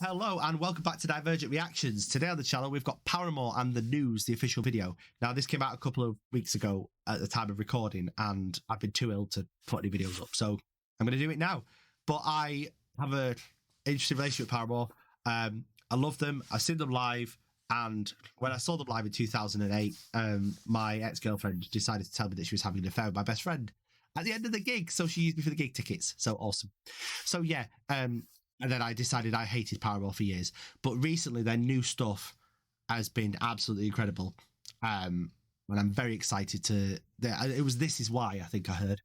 Hello and welcome back to Divergent Reactions. Today on the channel we've got Paramore and The News, the official video. Now this came out a couple of weeks ago at the time of recording and I've been too ill to put any videos up, so I'm going to do it now. But I have an interesting relationship with Paramore. I love them, I've seen them live, and when I saw them live in 2008, my ex-girlfriend decided to tell me that she was having an affair with my best friend at the end of the gig, so she used me for the gig tickets. So awesome. So yeah, and then I decided I hated Paramore for years. But recently, their new stuff has been absolutely incredible. And I'm very excited to... It was This Is Why, I think I heard,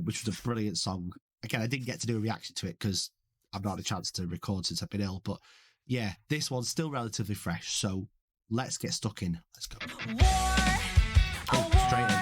which was a brilliant song. Again, I didn't get to do a reaction to it because I've not had a chance to record since I've been ill. But yeah, this one's still relatively fresh. So let's get stuck in. Let's go. Straight in.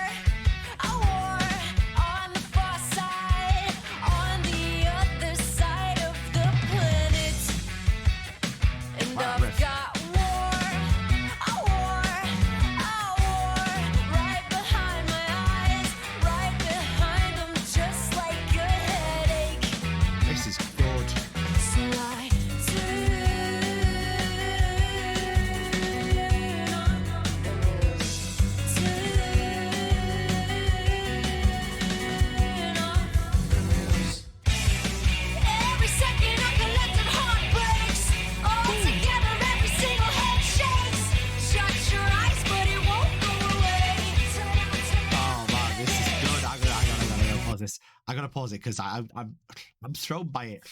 I gotta pause it because I'm thrown by it.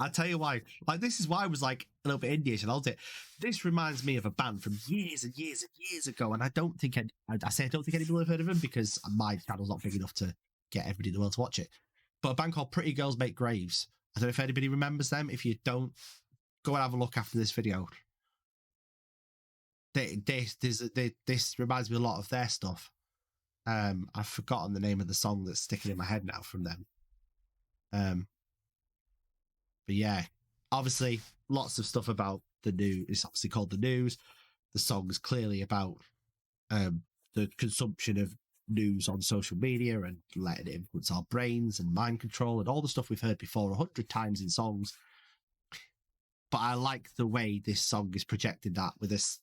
I'll tell you why. Like, This Is Why was like a little bit indie-ish, and I loved it. This reminds me of a band from years and years and years ago, and I don't think anybody have heard of them because my channel's not big enough to get everybody in the world to watch it. But a band called Pretty Girls Make Graves. I don't know if anybody remembers them. If you don't, go and have a look after this video. This reminds me a lot of their stuff. I've forgotten the name of the song that's sticking in my head now from them. But yeah, obviously lots of stuff about the news. It's obviously called The News. The song is clearly about the consumption of news on social media and letting it influence our brains and mind control and all the stuff we've heard before 100 times in songs. But I like the way this song is projecting that with this.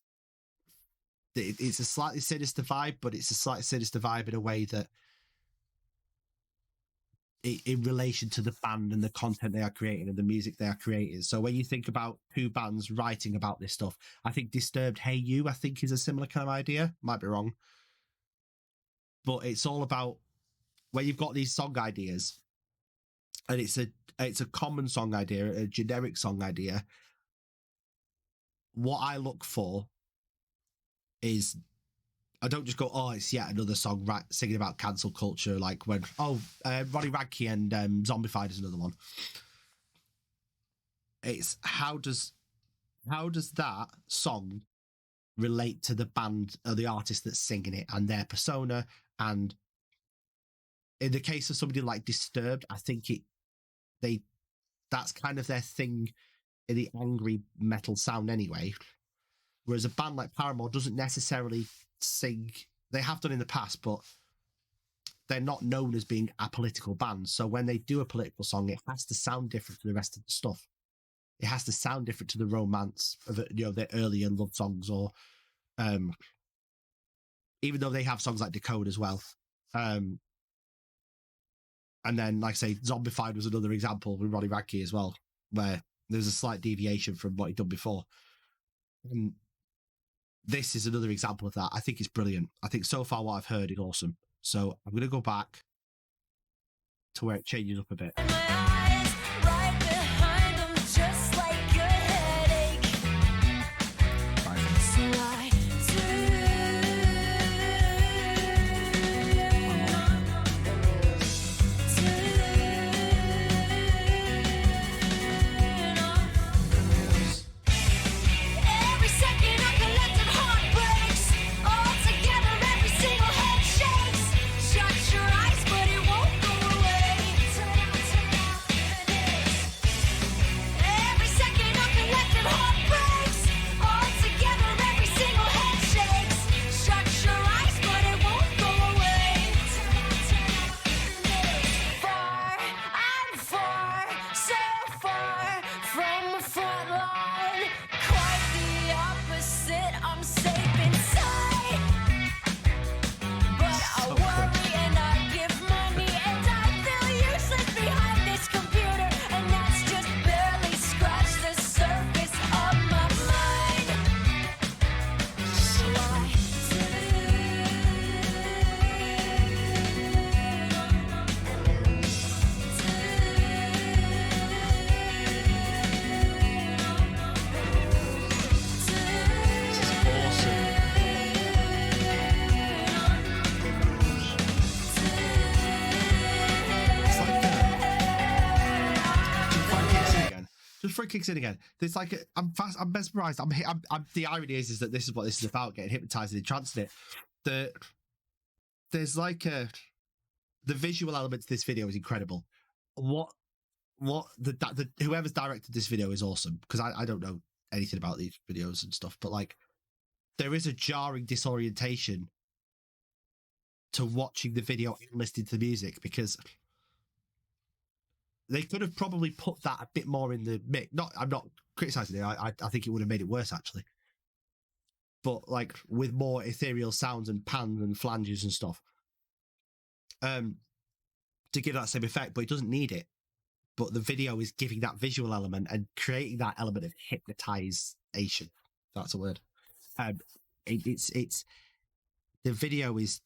It's a slightly sinister vibe, but it's a slightly sinister vibe in a way that in relation to the band and the content they are creating and the music they are creating. So when you think about two bands writing about this stuff, I think Disturbed Hey You, I think, is a similar kind of idea. Might be wrong. But it's all about when you've got these song ideas and it's a common song idea, a generic song idea. What I look for is I don't just go, oh, it's yet another song singing about cancel culture, like when Ronnie Radke and Zombified is another one. It's how does that song relate to the band or the artist that's singing it and their persona? And in the case of somebody like Disturbed, I think that's kind of their thing in the angry metal sound anyway. Whereas a band like Paramore doesn't necessarily sing. They have done in the past, but they're not known as being a political band. So when they do a political song, it has to sound different to the rest of the stuff. It has to sound different to the romance of their earlier love songs, or even though they have songs like Decode as well. And then, like I say, Zombified was another example with Ronnie Radke as well, where there's a slight deviation from what he'd done before. And this is another example of that. I think it's brilliant. I think so far what I've heard is awesome. So I'm going to go back to where it changes up a bit. before it kicks in again, there's like I'm mesmerized. The irony is that this is what this is about: getting hypnotized and entranced in it. There's like the visual element to this video is incredible. Whoever's directed this video is awesome, because I don't know anything about these videos and stuff, but like there is a jarring disorientation to watching the video and listening to the music, because they could have probably put that a bit more in the mix. I'm not criticizing it. I think it would have made it worse actually, but like with more ethereal sounds and pans and flanges and stuff, to give that same effect. But it doesn't need it. But the video is giving that visual element and creating that element of hypnotization. That's a word. It's the video is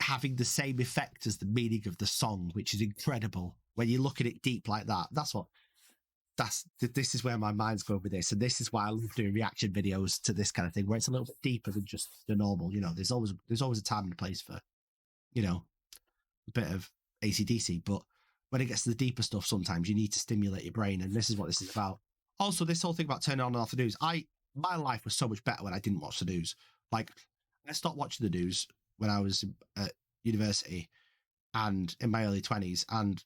having the same effect as the meaning of the song, which is incredible when you look at it deep like that. This is where my mind's going with this, and this is why I love doing reaction videos to this kind of thing, where it's a little bit deeper than just the normal. You know, there's always a time and a place for, you know, a bit of AC/DC, but when it gets to the deeper stuff, sometimes you need to stimulate your brain, and this is what this is about. Also, this whole thing about turning on and off the news, my life was so much better when I didn't watch the news. Like, I stopped watching the news when I was at university and in my early 20s, and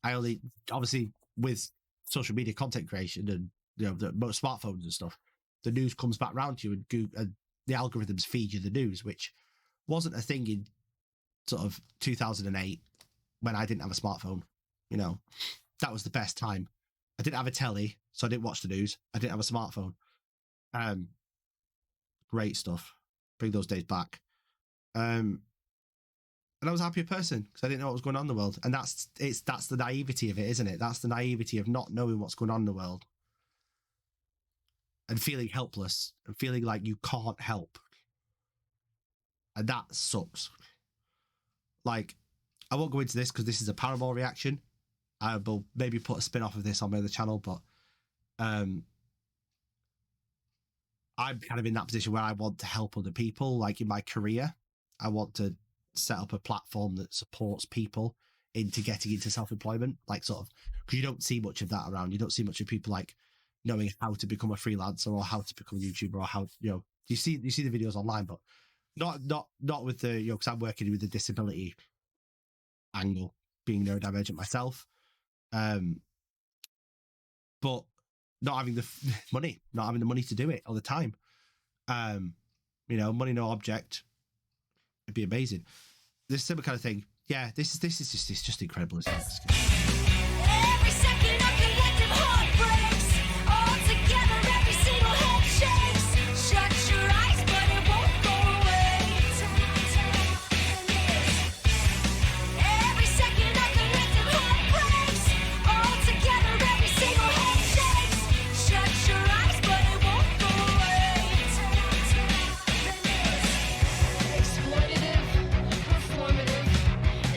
I only, obviously with social media content creation and, you know, the most smartphones and stuff, the news comes back round to you, and the algorithms feed you the news, which wasn't a thing in sort of 2008 when I didn't have a smartphone. You know, that was the best time. I didn't have a telly, so I didn't watch the news. I didn't have a smartphone. Great stuff. Bring those days back. And I was a happier person because I didn't know what was going on in the world. And that's the naivety of it, isn't it? That's the naivety of not knowing what's going on in the world and feeling helpless and feeling like you can't help. And that sucks. Like, I won't go into this because this is a Paramore reaction. I will maybe put a spin-off of this on my other channel, but I'm kind of in that position where I want to help other people. Like in my career, I want to set up a platform that supports people into getting into self-employment, like sort of, because you don't see much of that around. You don't see much of people like knowing how to become a freelancer or how to become a YouTuber or how, you know, you see the videos online, but not with the, you know, because I'm working with the disability angle, being neurodivergent myself, but not having the money to do it all the time. You know, money no object. It'd be amazing. This similar kind of thing. Yeah, this is just incredible. Isn't it? Every second of collective heart breaks. All together, every single head shakes. Shut your eyes, but it won't go away. Every second of collective heart breaks. All together, every single head shakes. Shut your eyes, but it won't go away. Exploitative, performative,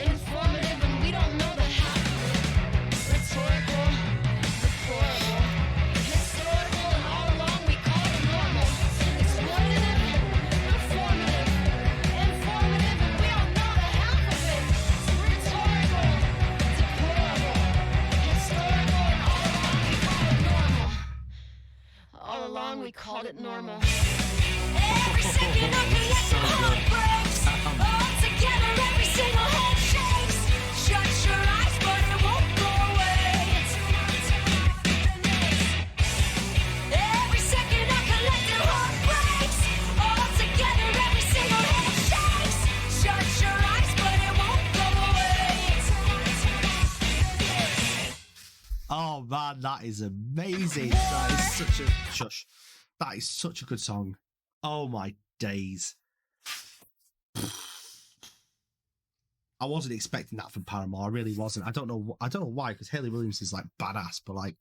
informative, and we don't know the how. Rhetorical, deplorable, historical, and all along we call it normal. Exploitative, performative, informative, and we don't know the half of it. Rhetorical, deplorable, historical, and all along we called it normal. Every second of collective heart breaks. All together, every single head shakes. Shut your eyes, but it won't go away. Every second of collective heart breaks. All together, every single head shakes. Shut your eyes, but it won't go away. Oh man, that is amazing. That is such a shush. That is such a good song. Oh my days. I wasn't expecting that from Paramore. I really wasn't. I don't know why, because Hayley Williams is like badass, but like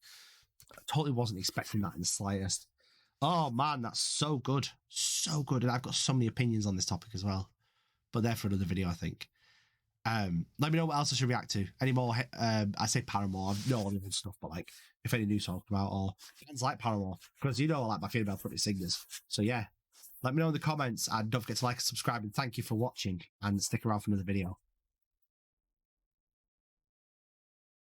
I totally wasn't expecting that in the slightest. Oh man, that's so good. So good. And I've got so many opinions on this topic as well. But they're for another video, I think. Let me know what else I should react to. Any more I say Paramore, no all of stuff, but like if any new songs come out or fans like Paramore, because you know I like my female fronted singers. So yeah, let me know in the comments, and don't forget to like and subscribe, and thank you for watching, and stick around for another video.